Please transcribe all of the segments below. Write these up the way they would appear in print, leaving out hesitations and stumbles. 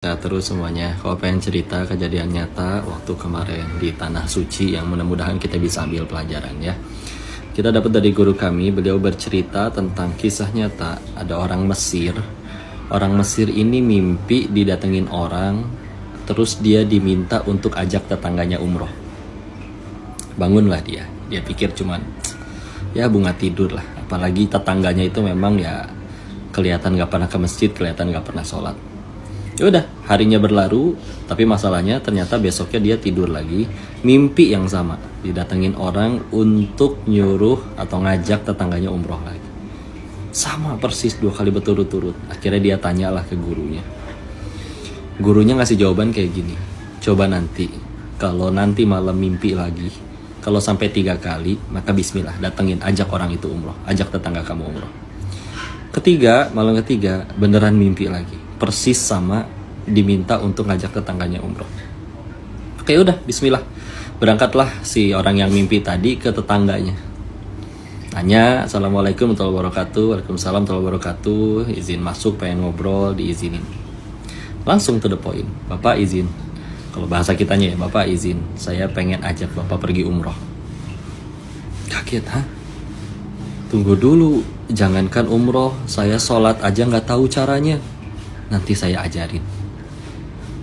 Sehat terus semuanya. Kalau pengen cerita kejadian nyata waktu kemarin di Tanah Suci yang mudah-mudahan kita bisa ambil pelajaran ya. Kita dapat dari guru kami, beliau bercerita tentang kisah nyata. Ada orang Mesir. Orang Mesir ini mimpi didatengin orang, terus dia diminta untuk ajak tetangganya umroh. Bangunlah dia. Dia pikir cuman ya bunga tidur lah. Apalagi tetangganya itu memang ya kelihatan gak pernah ke masjid, kelihatan gak pernah sholat. Ya udah, harinya berlalu, tapi masalahnya ternyata besoknya dia tidur lagi, mimpi yang sama, didatengin orang untuk nyuruh atau ngajak tetangganya umroh lagi. Sama persis 2 kali berturut-turut. Akhirnya dia tanyalah ke gurunya. Gurunya ngasih jawaban kayak gini. Coba nanti, kalau nanti malam mimpi lagi, kalau sampai 3 kali, maka bismillah, datengin, ajak orang itu umroh, ajak tetangga kamu umroh. Malam ketiga, beneran mimpi lagi. Persis sama, diminta untuk ngajak tetangganya umroh. Oke udah, bismillah. Berangkatlah si orang yang mimpi tadi ke tetangganya. Tanya, assalamualaikum warahmatullahi wabarakatuh. Waalaikumsalam warahmatullahi wabarakatuh. Izin masuk, pengen ngobrol, diizinin. Langsung to the point. Bapak izin. Kalau bahasa kitanya ya, Bapak izin. Saya pengen ajak Bapak pergi umroh. Kaget, hah? Tunggu dulu, jangankan umroh, saya sholat aja nggak tahu caranya. Nanti saya ajarin.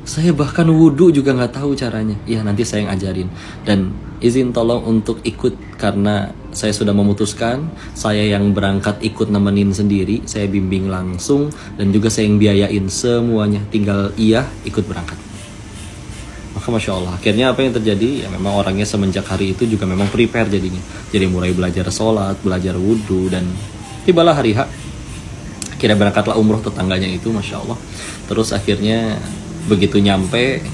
Saya bahkan wudhu juga nggak tahu caranya. Iya, nanti saya yang ajarin. Dan izin tolong untuk ikut karena saya sudah memutuskan. Saya yang berangkat ikut nemenin sendiri. Saya bimbing langsung dan juga saya yang biayain semuanya. Tinggal iya ikut berangkat. Maka Masya Allah, akhirnya apa yang terjadi? Ya memang orangnya semenjak hari itu juga memang prepare jadinya. Jadi mulai belajar sholat, belajar wudhu, dan tibalah hari H. Akhirnya berangkatlah umroh tetangganya itu, Masya Allah. Terus akhirnya begitu nyampe,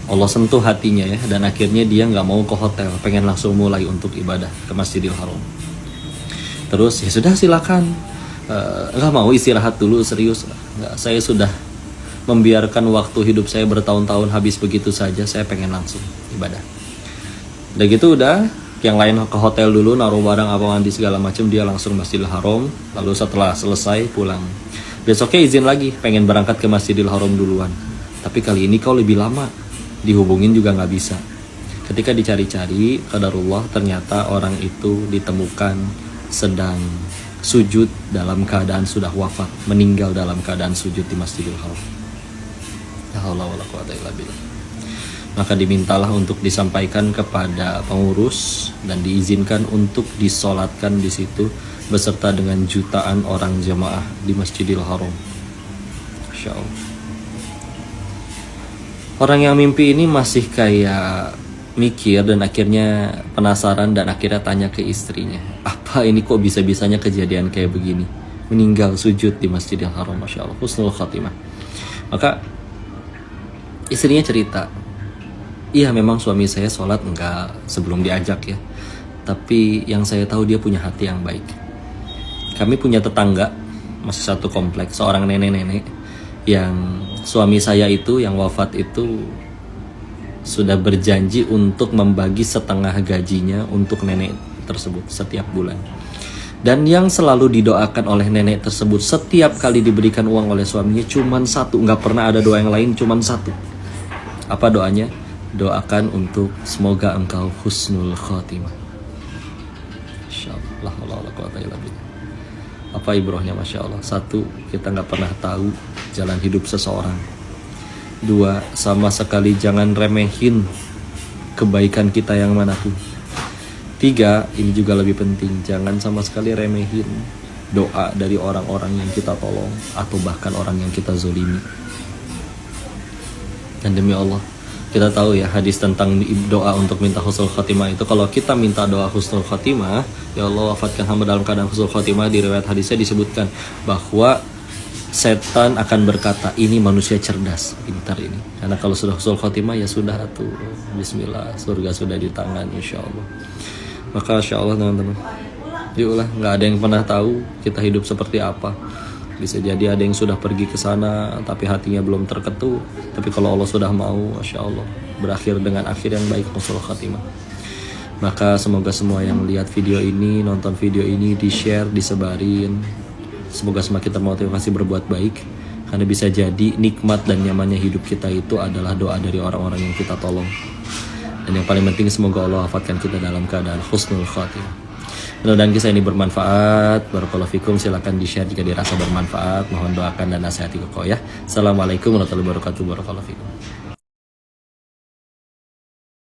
Allah sentuh hatinya ya. Dan akhirnya dia gak mau ke hotel, pengen langsung mulai untuk ibadah ke Masjidil Haram. Terus ya sudah silakan, gak mau istirahat dulu, serius. Nggak, saya sudah membiarkan waktu hidup saya bertahun-tahun habis begitu saja. Saya pengen langsung ibadah. Udah gitu udah, yang lain ke hotel dulu, naruh barang apa mandi segala macam, dia langsung Masjidil Haram. Lalu setelah selesai pulang. Besoknya izin lagi, pengen berangkat ke Masjidil Haram duluan. Tapi kali ini kau lebih lama, dihubungin juga nggak bisa. Ketika dicari-cari, qadarullah ternyata orang itu ditemukan sedang sujud dalam keadaan sudah wafat, meninggal dalam keadaan sujud di Masjidil Haram. La haula wala quwata illa billah. Maka dimintalah untuk disampaikan kepada pengurus dan diizinkan untuk disolatkan di situ beserta dengan jutaan orang jemaah di Masjidil Haram. Masya Allah. Orang yang mimpi ini masih kayak mikir dan akhirnya penasaran dan akhirnya tanya ke istrinya, apa ini kok bisa-bisanya kejadian kayak begini? Meninggal sujud di Masjidil Haram, Masya Allah, husnul khatimah. Maka istrinya cerita, iya memang suami saya sholat enggak sebelum diajak ya. Tapi yang saya tahu dia punya hati yang baik. Kami punya tetangga, masih satu kompleks, seorang nenek-nenek yang suami saya itu yang wafat itu sudah berjanji untuk membagi setengah gajinya untuk nenek tersebut setiap bulan. Dan yang selalu didoakan oleh nenek tersebut setiap kali diberikan uang oleh suaminya cuman satu, nggak pernah ada doa yang lain, cuman satu. Apa doanya? Doakan untuk semoga engkau husnul khatimah. Insyaallah, la haula wala quwata illa billah. Apa ibrohnya, Masya Allah? 1, kita nggak pernah tahu jalan hidup seseorang. 2, sama sekali jangan remehin kebaikan kita yang manapun. 3, ini juga lebih penting, jangan sama sekali remehin doa dari orang-orang yang kita tolong atau bahkan orang yang kita zolimi. Dan demi Allah, kita tahu ya hadis tentang doa untuk minta husnul khatimah itu, kalau kita minta doa husnul khatimah, ya Allah wafatkan hamba dalam keadaan husnul khatimah, di riwayat hadisnya disebutkan bahwa setan akan berkata, ini manusia cerdas, pintar ini. Karena kalau sudah husnul khatimah ya sudah tuh, bismillah, surga sudah di tangan insya Allah. Maka insya Allah teman-teman, yuklah, nggak ada yang pernah tahu kita hidup seperti apa. Bisa jadi ada yang sudah pergi ke sana tapi hatinya belum terketuk. Tapi kalau Allah sudah mau, Masya Allah, berakhir dengan akhir yang baik, husnul khatimah. Maka semoga semua yang lihat video ini, nonton video ini, di-share, disebarin. Semoga semakin termotivasi berbuat baik. Karena bisa jadi nikmat dan nyamannya hidup kita itu adalah doa dari orang-orang yang kita tolong. Dan yang paling penting semoga Allah wafatkan kita dalam keadaan husnul khatimah. Mudah-mudahan kisah ini bermanfaat. Barakallahu fikum. Silakan di-share jika dirasa bermanfaat. Mohon doakan dan nasihati kokoh ya. Assalamualaikum warahmatullahi wabarakatuh. Barakallahu fikum.